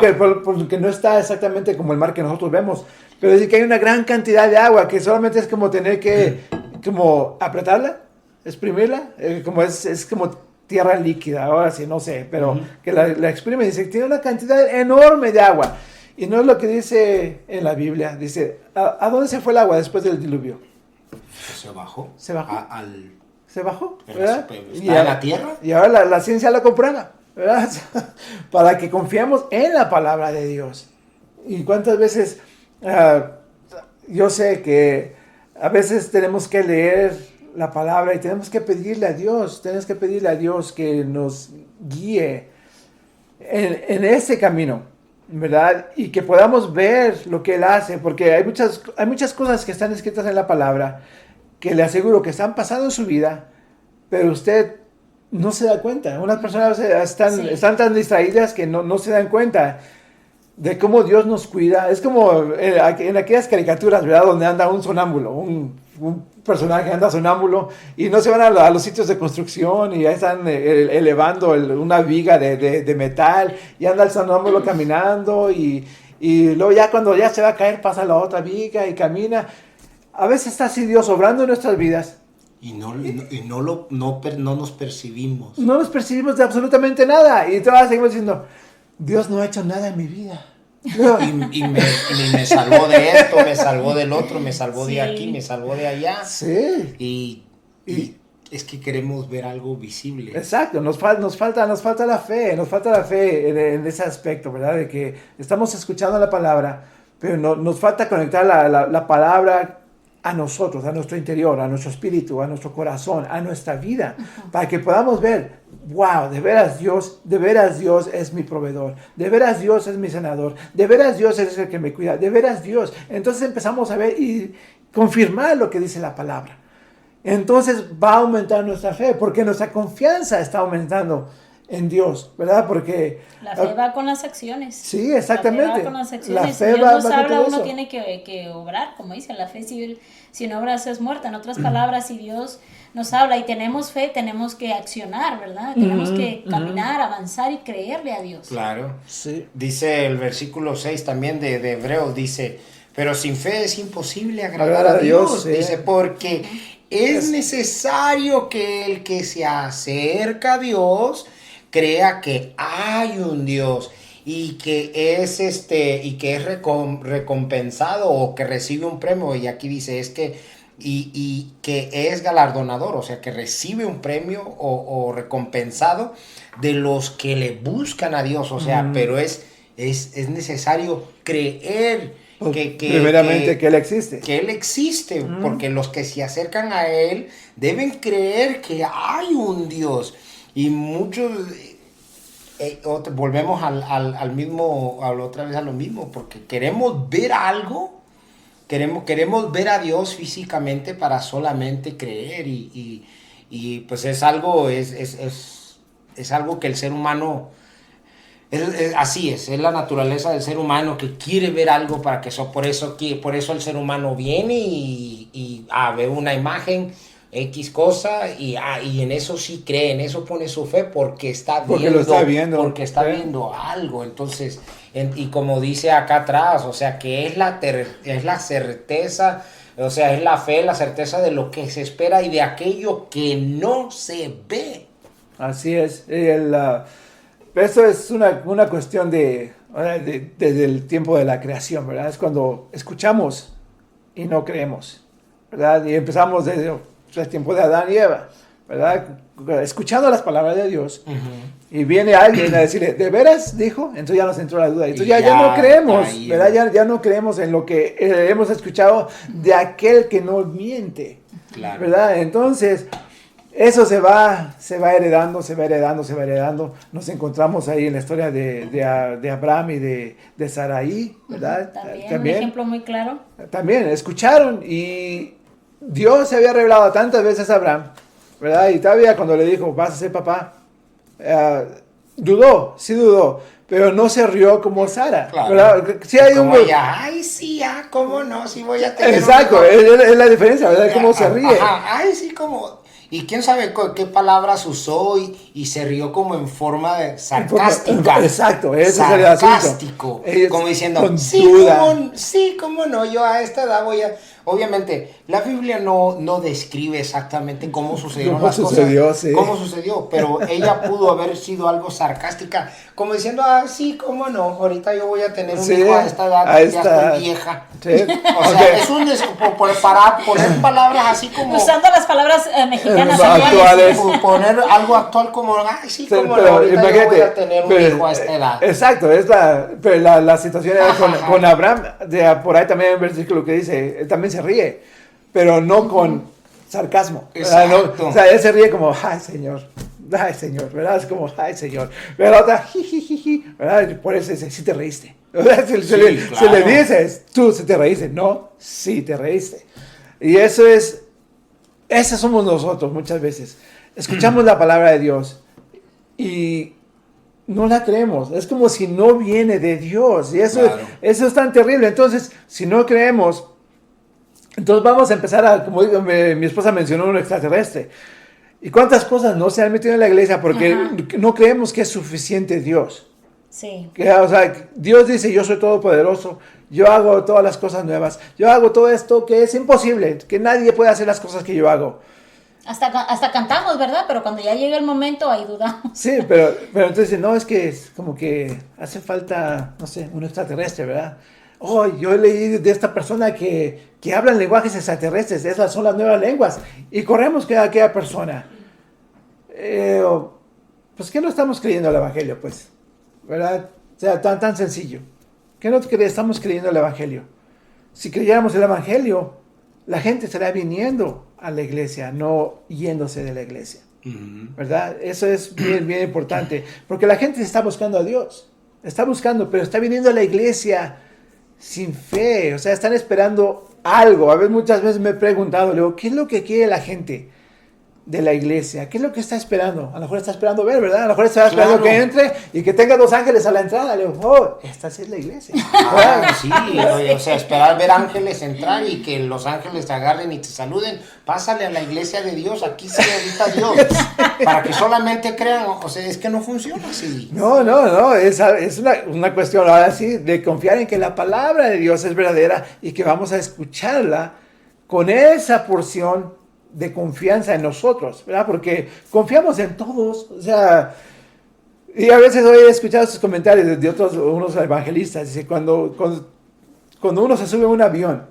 que no está exactamente como el mar que nosotros vemos, pero es que hay una gran cantidad de agua que solamente es como tener que, como apretarla, exprimirla, como es como tierra líquida, ahora sí, no sé, pero que la exprime, dice que tiene una cantidad enorme de agua, y no es lo que dice en la Biblia, dice, ¿a dónde se fue el agua después del diluvio? Se bajó. ¿Se bajó? Se bajó, ¿verdad? ¿Está en la tierra? Y ahora la ciencia lo comprueba, ¿verdad? Para que confiemos en la palabra de Dios. Y cuántas veces, yo sé que a veces tenemos que leer la palabra y tenemos que pedirle a Dios que nos guíe en ese camino, ¿verdad? Y que podamos ver lo que Él hace, porque hay muchas cosas que están escritas en la palabra que le aseguro que están pasando en su vida, pero usted no se da cuenta. Unas personas están tan distraídas que no se dan cuenta de cómo Dios nos cuida. Es como en aquellas caricaturas, ¿verdad?, donde anda un sonámbulo, un personaje anda sonámbulo y no se van a los sitios de construcción y ya están elevando una viga de metal y anda el sonámbulo caminando y luego ya cuando ya se va a caer pasa la otra viga y camina. A veces está así Dios obrando en nuestras vidas. Y no nos percibimos. No nos percibimos de absolutamente nada. Y todas seguimos diciendo, Dios no ha hecho nada en mi vida. No. Y me salvó de esto, me salvó del otro, me salvó de aquí, me salvó de allá. Sí. Y es que queremos ver algo visible. Exacto, nos falta la fe, en ese aspecto, ¿verdad? De que estamos escuchando la palabra, pero nos falta conectar la palabra a nosotros, a nuestro interior, a nuestro espíritu, a nuestro corazón, a nuestra vida, para que podamos ver, wow, de veras Dios es mi proveedor, de veras Dios es mi sanador, de veras Dios es el que me cuida, de veras Dios. Entonces empezamos a ver y confirmar lo que dice la palabra. Entonces va a aumentar nuestra fe, porque nuestra confianza está aumentando en Dios, ¿verdad? Porque... La fe va con las acciones. Sí, exactamente. La fe va con las acciones. La fe si Dios va nos con habla, todo uno eso. tiene que obrar, como dice, la fe sin obras es muerta. En otras palabras, si Dios nos habla y tenemos fe, tenemos que accionar, ¿verdad? Tenemos que caminar, avanzar y creerle a Dios. Claro. Sí. Dice el versículo 6 también de Hebreos, dice, pero sin fe es imposible agradar Agradar a a Dios. Dios, sí. Dice, porque es necesario que el que se acerca a Dios crea que hay un Dios y que es recompensado o que recibe un premio. Y aquí dice, es que y que es galardonador, o sea, que recibe un premio o recompensado de los que le buscan a Dios, o sea, pero es necesario creer primeramente que Él existe. que Él existe, porque los que se acercan a Él deben creer que hay un Dios. Y muchos, volvemos al mismo, otra vez a lo mismo, porque queremos ver algo. Queremos ver a Dios físicamente para solamente creer y pues es algo que el ser humano así es la naturaleza del ser humano que quiere ver algo para que eso por eso el ser humano viene y ve una imagen X cosa y en eso sí cree, en eso pone su fe porque lo está viendo, porque está ¿sí? viendo algo. Entonces, y como dice acá atrás, o sea, que es la certeza, o sea, es la fe, la certeza de lo que se espera y de aquello que no se ve. Así es. Eso es una cuestión desde el tiempo de la creación, ¿verdad? Es cuando escuchamos y no creemos, ¿verdad? Y empezamos desde el tiempo de Adán y Eva, ¿verdad? Escuchando las palabras de Dios. Y viene alguien a decirle, ¿de veras? Dijo. Entonces ya nos entró la duda. Entonces ya no creemos, ¿verdad? Ya no creemos en lo que hemos escuchado de aquel que no miente, Claro. ¿verdad? Entonces, eso se va heredando. Nos encontramos ahí en la historia de Abraham y de Saraí, ¿verdad? También un ejemplo muy claro. También escucharon y Dios se había revelado tantas veces a Abraham, ¿verdad? Y todavía cuando le dijo, vas a ser papá, sí dudó, pero no se rió como Sara, Claro. ¿verdad? Sí hay Como ella, ay, sí, cómo no, sí voy a tener Exacto, un hijo. es la diferencia, ¿verdad? Cómo se ríe. Ajá, ay, sí, como... Y quién sabe qué palabras usó y se rió como en forma de sarcástica. Exacto, ese es el asunto. Sarcástico. Ellos Como diciendo, con sí, duda. cómo no, yo a esta edad voy a... Obviamente, la Biblia no describe exactamente cómo sucedieron Cómo las sucedió, cosas. sí. Cómo sucedió, pero ella pudo haber sido algo sarcástica. Como diciendo, sí, cómo no, ahorita yo voy a tener un hijo a esta edad, ya estoy vieja. Sí. O sea, es un para poner palabras así como... Usando las palabras mexicanas actuales. Poner algo actual como, sí, Sí, como pero ahorita yo voy imagínate, a tener un hijo a esta edad. Exacto, es la situación era con Abraham, por ahí también hay un versículo que dice, él también se ríe, pero no con sarcasmo. Exacto. No, o sea, él se ríe como, ay Señor, ¿verdad? Es como, ay Señor. Pero la otra, jijijiji, ¿verdad? Por eso dice, sí te reíste. Se le dices, tú sí te reíste. No, sí te reíste. Y esos somos nosotros muchas veces. Escuchamos la palabra de Dios y no la creemos. Es como si no viene de Dios. Y eso es tan terrible. Entonces, si no creemos, entonces vamos a empezar como mi esposa mencionó, un extraterrestre. ¿Y cuántas cosas no se han metido en la iglesia porque no creemos que es suficiente Dios? Sí. O sea, Dios dice, yo soy todopoderoso, yo hago todas las cosas nuevas, yo hago todo esto que es imposible, que nadie puede hacer las cosas que yo hago. Hasta cantamos, ¿verdad? Pero cuando ya llega el momento, ahí dudamos. Sí, pero entonces, no, es que es como que hace falta, no sé, un extraterrestre, ¿verdad? Oh, yo leí de esta persona que hablan lenguajes extraterrestres, esas son las nuevas lenguas, y corremos que aquella persona. Pues, ¿qué no estamos creyendo el evangelio, pues? ¿Verdad? O sea, tan sencillo. ¿Qué no estamos creyendo el evangelio? Si creyéramos el evangelio, la gente estaría viniendo a la iglesia, no yéndose de la iglesia. ¿Verdad? Eso es bien, bien importante, porque la gente está buscando a Dios, está buscando, pero está viniendo a la iglesia sin fe, o sea, están esperando algo. Muchas veces me he preguntado, le digo, ¿qué es lo que quiere la gente? de la iglesia, ¿qué es lo que está esperando? A lo mejor está esperando ver, ¿verdad? A lo mejor está esperando Claro. que entre y que tenga 2 ángeles a la entrada. Le digo, oh, esta sí es la iglesia. Ah, sí, o sea, esperar ver ángeles entrar y que los ángeles te agarren y te saluden. Pásale a la iglesia de Dios, aquí sí ahorita Dios. Para que solamente crean, o sea, es que no funciona así. No, es una cuestión ahora sí de confiar en que la palabra de Dios es verdadera y que vamos a escucharla con esa porción de confianza en nosotros, ¿verdad? Porque confiamos en todos, o sea, y a veces hoy he escuchado esos comentarios de unos evangelistas, dice, cuando uno se sube a un avión,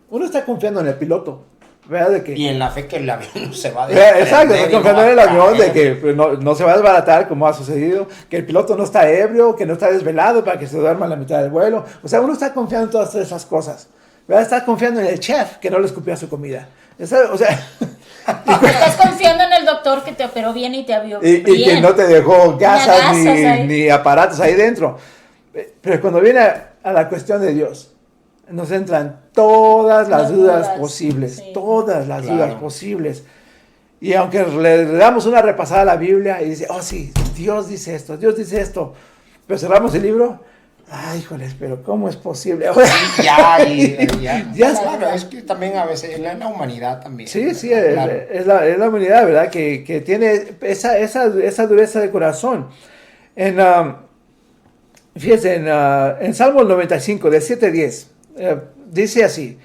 uno está confiando en el piloto, ¿verdad? De que, Y en la fe que el avión no se va a exacto, desprender está y no confiando va en el a avión de caer. que pues, no se va a desbaratar como ha sucedido, que el piloto no está ebrio, que no está desvelado para que se duerma a la mitad del vuelo, o sea, uno está confiando en todas esas cosas, ¿verdad? Está confiando en el chef que no le escupió su comida. O sea, Estás confiando en el doctor que te operó bien y te vio y bien. que no te dejó gasas Ni ahí. ni aparatos ahí dentro. Pero cuando viene a la cuestión de Dios, nos entran todas las dudas posibles, sí. todas las Claro. dudas posibles. Y aunque le damos una repasada a la Biblia y dice, oh sí, Dios dice esto, pero cerramos el libro, ay, híjoles, pero ¿cómo es posible? Ya. Ya Claro, es que también a veces en la humanidad también. Sí, sí, Claro. es la humanidad, ¿verdad? Que tiene esa dureza de corazón. Fíjense, en Salmo 95, de 7 a 10, dice así,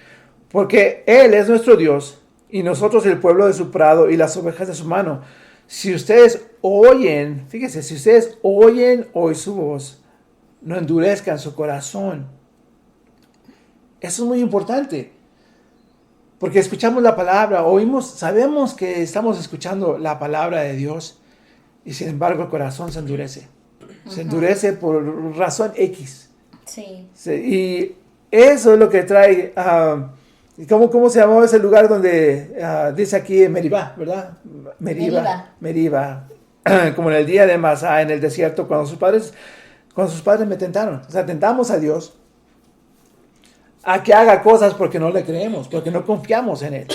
porque Él es nuestro Dios y nosotros el pueblo de su prado y las ovejas de su mano. Si ustedes oyen, fíjense, si ustedes oyen hoy su voz, no endurezcan su corazón. Eso es muy importante. Porque escuchamos la palabra, sabemos que estamos escuchando la palabra de Dios y sin embargo el corazón se endurece. Se endurece por razón X. Sí. Y eso es lo que trae, ¿cómo se llamó ese lugar donde dice aquí Meribá, ¿verdad? Meribá. Como en el día de Masá en el desierto cuando sus padres me tentaron. O sea, tentamos a Dios a que haga cosas porque no le creemos, porque no confiamos en Él.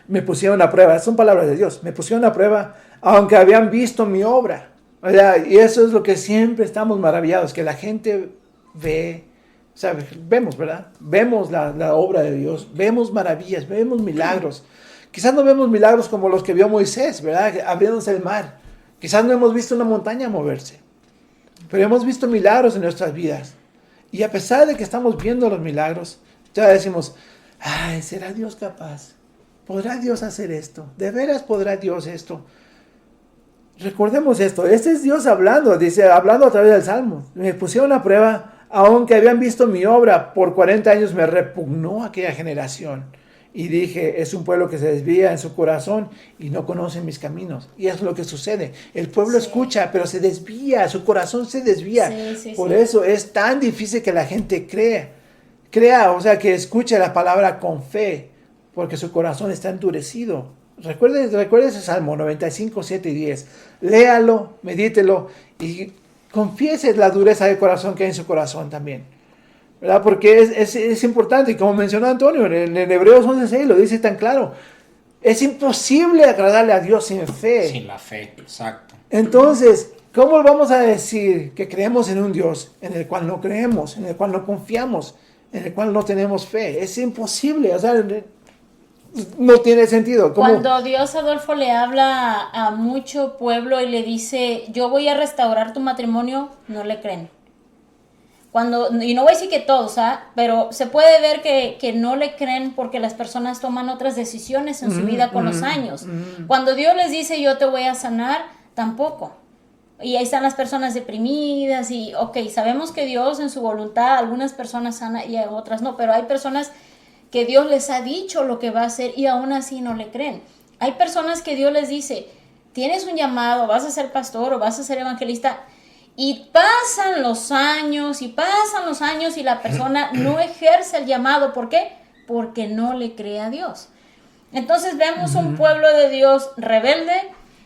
Me pusieron a prueba, son palabras de Dios, me pusieron a prueba aunque habían visto mi obra. O sea, y eso es lo que siempre estamos maravillados, que la gente ve, o sea, vemos, ¿verdad? Vemos la obra de Dios, vemos maravillas, vemos milagros. Quizás no vemos milagros como los que vio Moisés, ¿verdad? Abriéndose el mar. Quizás no hemos visto una montaña moverse, pero hemos visto milagros en nuestras vidas. Y a pesar de que estamos viendo los milagros, ya decimos, ay, ¿será Dios capaz? ¿Podrá Dios hacer esto? ¿De veras podrá Dios esto? Recordemos esto, este es Dios hablando, hablando a través del Salmo. Me pusieron a prueba, aunque habían visto mi obra, por 40 años me repugnó aquella generación. Y dije, es un pueblo que se desvía en su corazón y no conoce mis caminos. Y eso es lo que sucede. El pueblo escucha, pero se desvía, su corazón se desvía. Por eso es tan difícil que la gente crea, o sea, que escuche la palabra con fe, porque su corazón está endurecido. Recuerde ese Salmo 95, 7 y 10. Léalo, medítelo y confiese la dureza de corazón que hay en su corazón también. ¿Verdad? Porque es importante, y como mencionó Antonio, en Hebreos 11:6 lo dice tan claro. Es imposible agradarle a Dios sin fe. Sin la fe, exacto. Entonces, ¿cómo vamos a decir que creemos en un Dios en el cual no creemos, en el cual no confiamos, en el cual no tenemos fe? Es imposible, o sea, no tiene sentido. ¿Cómo? Cuando Dios, Adolfo, le habla a mucho pueblo y le dice, yo voy a restaurar tu matrimonio, no le creen. Y no voy a decir que todos, pero se puede ver que no le creen porque las personas toman otras decisiones en su vida con los años. Cuando Dios les dice, yo te voy a sanar, tampoco. Y ahí están las personas deprimidas y, sabemos que Dios en su voluntad, algunas personas sana y a otras no, pero hay personas que Dios les ha dicho lo que va a hacer y aún así no le creen. Hay personas que Dios les dice, tienes un llamado, vas a ser pastor o vas a ser evangelista, y pasan los años y la persona no ejerce el llamado. ¿Por qué? Porque no le cree a Dios. Entonces vemos un pueblo de Dios rebelde,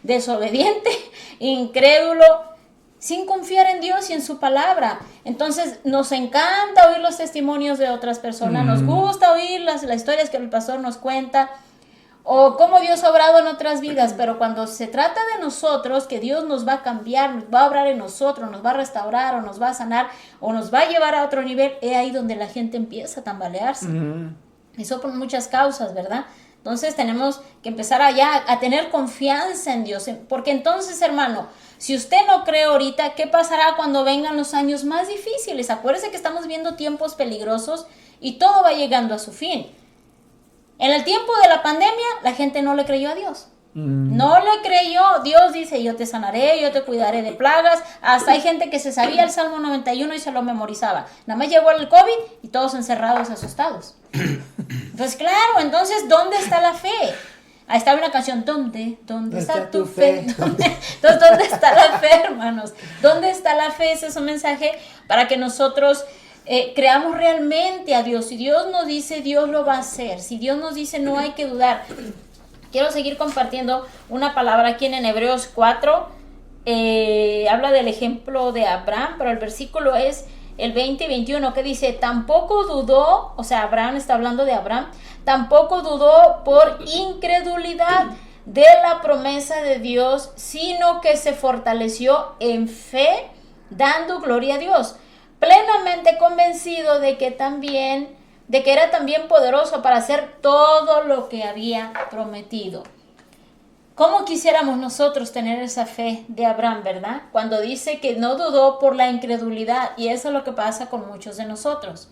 desobediente, incrédulo, sin confiar en Dios y en su palabra. Entonces nos encanta oír los testimonios de otras personas, nos gusta oír las historias que el pastor nos cuenta. o cómo Dios ha obrado en otras vidas, pero cuando se trata de nosotros, que Dios nos va a cambiar, nos va a obrar en nosotros, nos va a restaurar o nos va a sanar o nos va a llevar a otro nivel, es ahí donde la gente empieza a tambalearse. Eso por muchas causas, ¿verdad? Entonces tenemos que empezar allá a tener confianza en Dios, porque entonces, hermano, si usted no cree ahorita, ¿qué pasará cuando vengan los años más difíciles? Acuérdese que estamos viendo tiempos peligrosos y todo va llegando a su fin. En el tiempo de la pandemia, la gente no le creyó a Dios. No le creyó. Dios dice, yo te sanaré, yo te cuidaré de plagas. Hasta hay gente que se sabía el Salmo 91 y se lo memorizaba. Nada más llegó el COVID y todos encerrados, asustados. Pues claro, entonces, ¿dónde está la fe? Ahí está una canción, ¿dónde está tu fe? Entonces, ¿dónde está la fe, hermanos? ¿Dónde está la fe? Ese es un mensaje para que nosotros creamos realmente a Dios. Si Dios nos dice, Dios lo va a hacer. Si Dios nos dice, no hay que dudar. Quiero seguir compartiendo una palabra aquí en Hebreos 4. Habla del ejemplo de Abraham, pero el versículo es el 20 y 21, que dice, tampoco dudó, o sea, Abraham está hablando de Abraham, tampoco dudó por incredulidad de la promesa de Dios, sino que se fortaleció en fe, dando gloria a Dios, plenamente convencido de que era también poderoso para hacer todo lo que había prometido. ¿Cómo quisiéramos nosotros tener esa fe de Abraham, verdad? Cuando dice que no dudó por la incredulidad, y eso es lo que pasa con muchos de nosotros.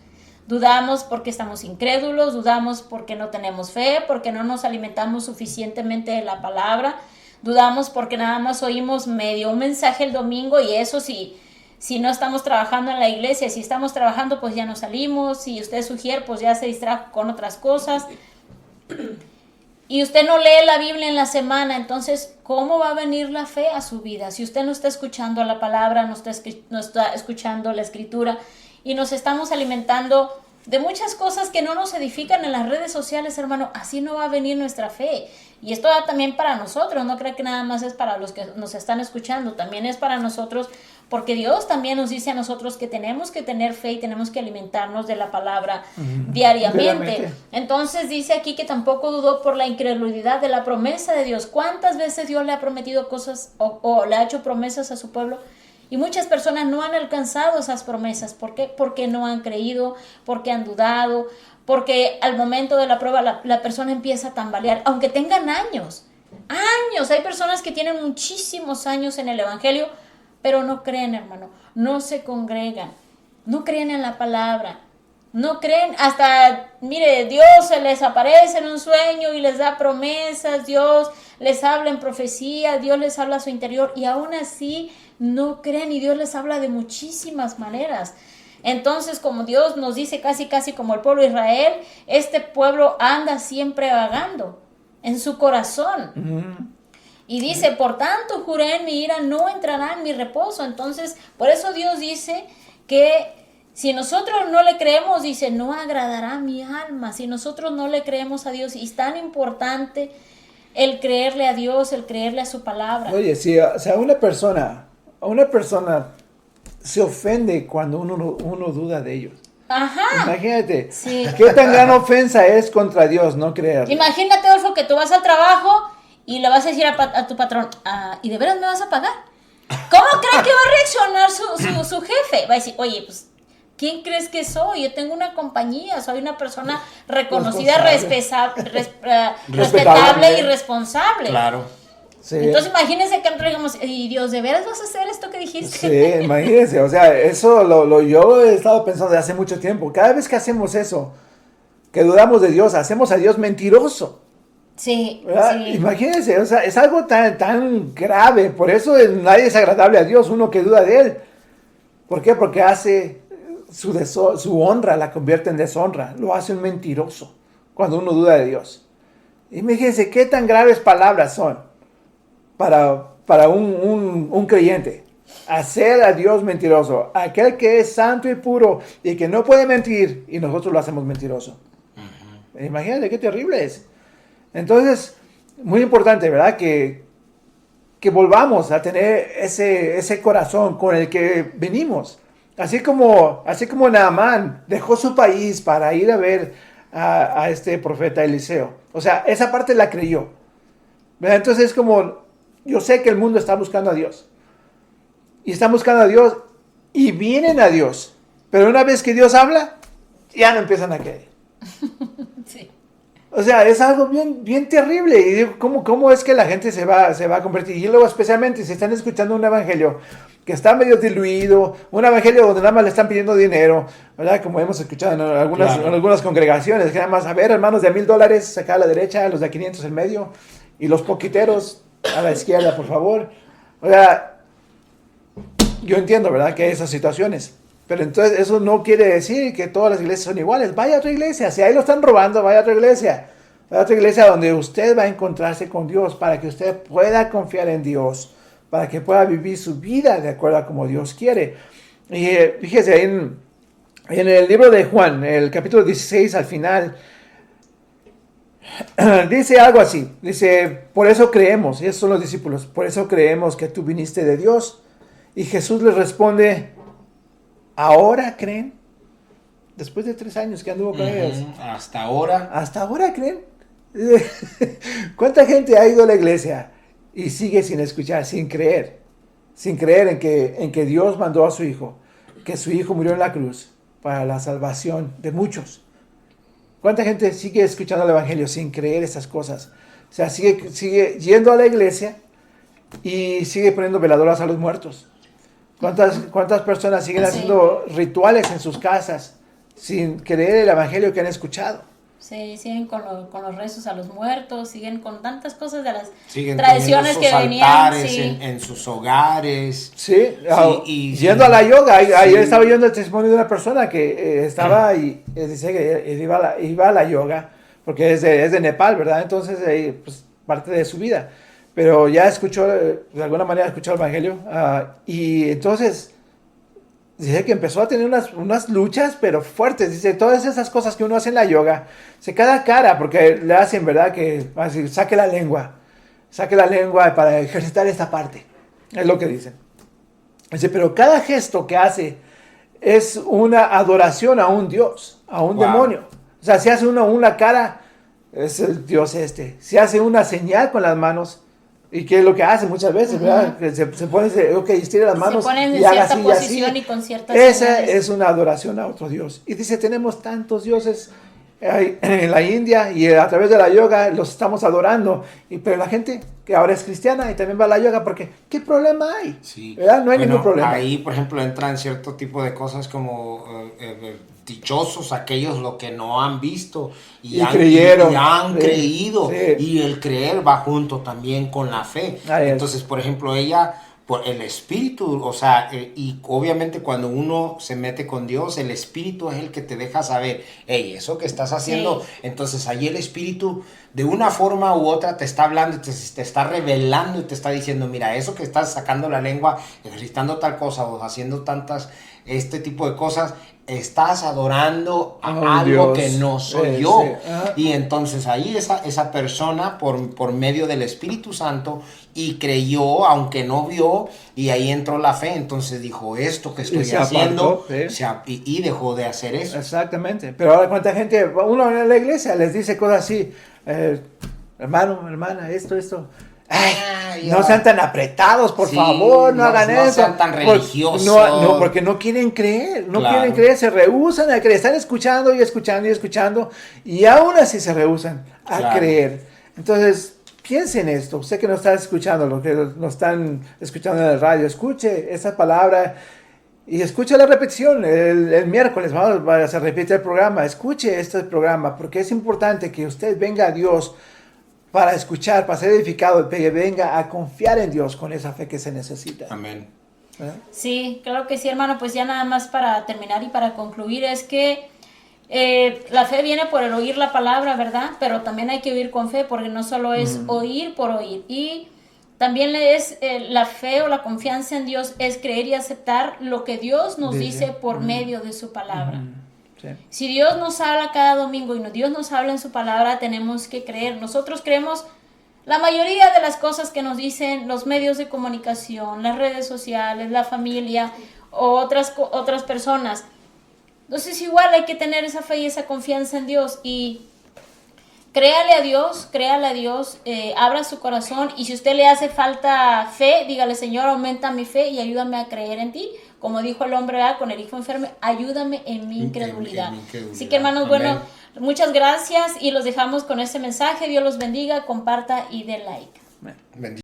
Dudamos porque estamos incrédulos, dudamos porque no tenemos fe, porque no nos alimentamos suficientemente de la palabra, dudamos porque nada más oímos medio un mensaje el domingo y eso si no estamos trabajando en la iglesia, si estamos trabajando pues ya no salimos, si usted es ujier pues ya se distrajo con otras cosas y usted no lee la Biblia en la semana, entonces ¿cómo va a venir la fe a su vida? Si usted no está escuchando la palabra, no está escuchando la escritura y nos estamos alimentando de muchas cosas que no nos edifican en las redes sociales, hermano, así no va a venir nuestra fe. Y esto da también para nosotros, no creo que nada más es para los que nos están escuchando, también es para nosotros, porque Dios también nos dice a nosotros que tenemos que tener fe y tenemos que alimentarnos de la palabra diariamente. Entonces dice aquí que tampoco dudó por la incredulidad de la promesa de Dios. ¿Cuántas veces Dios le ha prometido cosas o le ha hecho promesas a su pueblo? Y muchas personas no han alcanzado esas promesas. ¿Por qué? Porque no han creído, porque han dudado, porque al momento de la prueba la persona empieza a tambalear, aunque tengan años. Hay personas que tienen muchísimos años en el evangelio, pero no creen, hermano, no se congregan, no creen en la palabra, no creen, hasta, mire, Dios se les aparece en un sueño y les da promesas, Dios les habla en profecía, Dios les habla a su interior y aún así no creen y Dios les habla de muchísimas maneras. Entonces, como Dios nos dice casi como el pueblo de Israel, este pueblo anda siempre vagando en su corazón. Y dice, por tanto juré en mi ira, no entrará en mi reposo. Entonces, por eso Dios dice que si nosotros no le creemos, dice, no agradará mi alma. Si nosotros no le creemos a Dios, y es tan importante el creerle a Dios, el creerle a su palabra. Oye, si una persona se ofende cuando uno duda de ellos. Ajá. Imagínate, sí. Qué tan gran ofensa es contra Dios no creer. Imagínate, Adolfo, que tú vas al trabajo y le vas a decir a tu patrón, ¿y de veras me vas a pagar? ¿Cómo crees que va a reaccionar su jefe? Va a decir, oye, pues, ¿quién crees que soy? Yo tengo una compañía, soy una persona reconocida, respetable y responsable. Claro. Sí. Entonces imagínense que nosotros digamos, ¿y Dios, de veras vas a hacer esto que dijiste? Sí, imagínense, o sea, eso yo he estado pensando de hace mucho tiempo. Cada vez que hacemos eso, que dudamos de Dios, hacemos a Dios mentiroso. Sí, sí. Imagínense, o sea, es algo tan grave, por eso nadie es agradable a Dios, uno que duda de Él. ¿Por qué? Porque hace su honra, la convierte en deshonra, lo hace un mentiroso cuando uno duda de Dios. Imagínense qué tan graves palabras son para un creyente. Hacer a Dios mentiroso, aquel que es santo y puro y que no puede mentir, y nosotros lo hacemos mentiroso. Imagínate qué terrible es. Entonces, muy importante, ¿verdad? Que volvamos a tener ese corazón con el que venimos. Así como Naamán dejó su país para ir a ver a este profeta Eliseo. O sea, esa parte la creyó. ¿Verdad? Entonces es como, yo sé que el mundo está buscando a Dios. Y están buscando a Dios y vienen a Dios. Pero una vez que Dios habla, ya no empiezan a creer. Sí. O sea, es algo bien, bien terrible. Y digo, ¿cómo es que la gente se va a convertir? Y luego, especialmente, si están escuchando un evangelio que está medio diluido, un evangelio donde nada más le están pidiendo dinero, ¿verdad? Como hemos escuchado en algunas congregaciones, que nada más, a ver, hermanos de $1,000 acá a la derecha, los de 500 en medio, y los poquiteros a la izquierda, por favor. O sea, yo entiendo, ¿verdad? Que hay esas situaciones. Pero entonces eso no quiere decir que todas las iglesias son iguales. Vaya a otra iglesia. Si ahí lo están robando, vaya a otra iglesia. Vaya a otra iglesia donde usted va a encontrarse con Dios para que usted pueda confiar en Dios, para que pueda vivir su vida de acuerdo a como Dios quiere. Y fíjese, en el libro de Juan, el capítulo 16 al final, dice algo así. Dice, por eso creemos, y esos son los discípulos, por eso creemos que tú viniste de Dios. Y Jesús les responde, ¿ahora creen? Después de 3 años que anduvo con ellos. Hasta ahora. ¿Hasta ahora creen? ¿Cuánta gente ha ido a la iglesia y sigue sin escuchar, sin creer? Sin creer en que Dios mandó a su Hijo, que su Hijo murió en la cruz para la salvación de muchos. ¿Cuánta gente sigue escuchando el Evangelio sin creer esas cosas? O sea, sigue yendo a la iglesia y sigue poniendo veladoras a los muertos. ¿Cuántas personas siguen haciendo rituales en sus casas sin creer el evangelio que han escuchado? Sí, siguen con los rezos a los muertos, siguen con tantas cosas de las siguen tradiciones que venían. Sí. En sus hogares. Sí, y yendo a la yoga. Ayer estaba oyendo el testimonio de una persona que estaba y dice que iba a la yoga, porque es de Nepal, ¿verdad? Entonces, pues, parte de su vida. Pero ya escuchó, de alguna manera escuchó el evangelio, y entonces dice que empezó a tener unas luchas, pero fuertes. Dice, todas esas cosas que uno hace en la yoga, se cada cara, porque le hacen, ¿verdad? Que así, saque la lengua para ejercitar esta parte. Es lo que dicen. Dice, pero cada gesto que hace es una adoración a un dios, a un demonio. O sea, si hace uno una cara, es el dios este. Si hace una señal con las manos, y que es lo que hace muchas veces, ¿verdad? Que se pone, estira las manos, se ponen en y haga cierta así, posición así. Y con ciertas Esa señales. es una adoración a otro dios. Y dice, tenemos tantos dioses en la India, y a través de la yoga los estamos adorando. Pero la gente que ahora es cristiana y también va a la yoga, porque ¿qué problema hay? Sí. ¿Verdad? No hay ningún problema. Ahí, por ejemplo, entran cierto tipo de cosas como dichosos aquellos lo que no han visto y han creído. Sí. Y el creer va junto también con la fe. Entonces, por ejemplo, ella, por el espíritu, o sea, y obviamente cuando uno se mete con Dios, el espíritu es el que te deja saber, hey, eso que estás haciendo, sí. Entonces ahí el espíritu de una forma u otra te está hablando, te está revelando y te está diciendo, mira, eso que estás sacando la lengua, ejercitando tal cosa o haciendo este tipo de cosas, estás adorando a algo Dios, que no soy yo. Sí. Y entonces ahí esa persona por medio del Espíritu Santo y creyó, aunque no vio, y ahí entró la fe. Entonces dijo, esto que estoy haciendo, apartó, y dejó de hacer eso. Exactamente. Pero ahora cuánta gente, uno en la iglesia les dice cosas así, hermano, hermana, esto. Ay, no sean tan apretados, por favor, no hagan eso. No sean tan religiosos. No, porque no quieren creer, quieren creer, se rehúsan a creer, están escuchando, y aún así se rehúsan a creer. Entonces, piensen esto, usted que nos está escuchando, los que nos están escuchando en el radio, escuche esa palabra y escuche la repetición. El miércoles se repite el programa, escuche este programa, porque es importante que usted venga a Dios para escuchar, para ser edificado, que venga a confiar en Dios con esa fe que se necesita. Amén. Sí, claro que sí, hermano. Pues ya nada más para terminar y para concluir es que la fe viene por el oír la palabra, ¿verdad? Pero también hay que oír con fe, porque no solo es oír por oír. Y también es la fe o la confianza en Dios es creer y aceptar lo que Dios nos dice por medio de su palabra. Sí. Si Dios nos habla cada domingo y Dios nos habla en su palabra, tenemos que creer. Nosotros creemos la mayoría de las cosas que nos dicen los medios de comunicación, las redes sociales, la familia o otras personas. Entonces igual hay que tener esa fe y esa confianza en Dios. Y créale a Dios, abra su corazón, y si usted le hace falta fe, dígale, Señor, aumenta mi fe y ayúdame a creer en ti. Como dijo el hombre con el hijo enfermo, ayúdame en mi incredulidad. Así que, hermanos, bueno, muchas gracias y los dejamos con este mensaje. Dios los bendiga, comparta y dé like. Bendiciones.